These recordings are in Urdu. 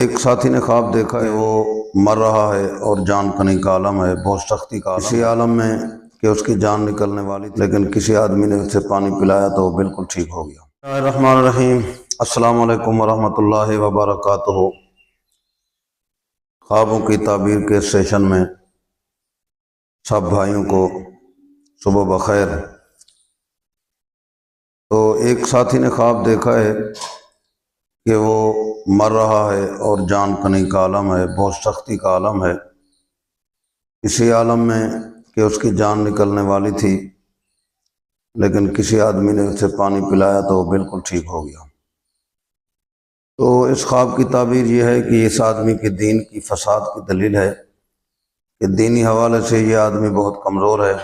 ایک ساتھی نے خواب دیکھا ہے وہ مر رہا ہے اور جان کنی کا عالم ہے، بہت سختی کا عالم، اسی عالم میں کہ اس کی جان نکلنے والی تھی، لیکن کسی آدمی نے اسے پانی پلایا تو وہ بالکل ٹھیک ہو گیا۔ بسم اللہ الرحمن الرحیم۔ السلام علیکم ورحمۃ اللہ وبرکاتہ۔ خوابوں کی تعبیر کے سیشن میں سب بھائیوں کو صبح بخیر۔ تو ایک ساتھی نے خواب دیکھا ہے کہ وہ مر رہا ہے اور جان کنی کا عالم ہے، بہت سختی کا عالم ہے، اسی عالم میں کہ اس کی جان نکلنے والی تھی، لیکن کسی آدمی نے اسے پانی پلایا تو وہ بالکل ٹھیک ہو گیا۔ تو اس خواب کی تعبیر یہ ہے کہ اس آدمی کے دین کی فساد کی دلیل ہے کہ دینی حوالے سے یہ آدمی بہت کمزور ہے،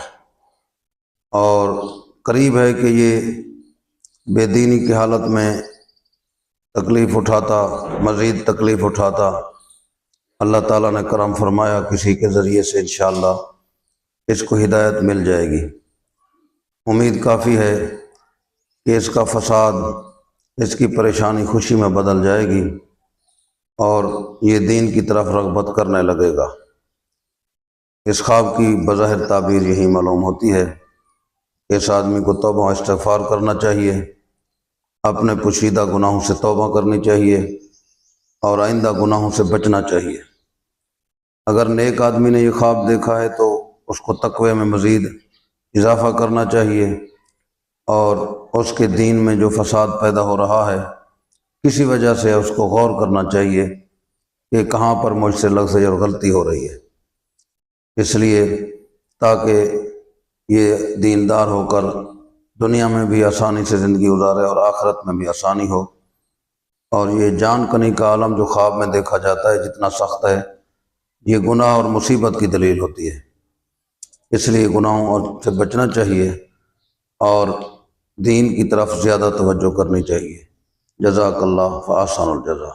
اور قریب ہے کہ یہ بے دینی کی حالت میں تکلیف اٹھاتا، مزید تکلیف اٹھاتا۔ اللہ تعالیٰ نے کرم فرمایا کسی کے ذریعے سے انشاءاللہ اس کو ہدایت مل جائے گی۔ امید کافی ہے کہ اس کا فساد، اس کی پریشانی خوشی میں بدل جائے گی اور یہ دین کی طرف رغبت کرنے لگے گا۔ اس خواب کی بظاہر تعبیر یہی معلوم ہوتی ہے کہ اس آدمی کو توبہ و استغفار کرنا چاہیے، اپنے پوشیدہ گناہوں سے توبہ کرنی چاہیے اور آئندہ گناہوں سے بچنا چاہیے۔ اگر نیک آدمی نے یہ خواب دیکھا ہے تو اس کو تقوی میں مزید اضافہ کرنا چاہیے، اور اس کے دین میں جو فساد پیدا ہو رہا ہے کسی وجہ سے اس کو غور کرنا چاہیے کہ کہاں پر مجھ سے لفظ اور غلطی ہو رہی ہے، اس لیے تاکہ یہ دیندار ہو کر دنیا میں بھی آسانی سے زندگی گزارے اور آخرت میں بھی آسانی ہو۔ اور یہ جان کنی کا عالم جو خواب میں دیکھا جاتا ہے جتنا سخت ہے، یہ گناہ اور مصیبت کی دلیل ہوتی ہے، اس لیے گناہوں سے بچنا چاہیے اور دین کی طرف زیادہ توجہ کرنی چاہیے۔ جزاک اللہ فاحسن الجزا۔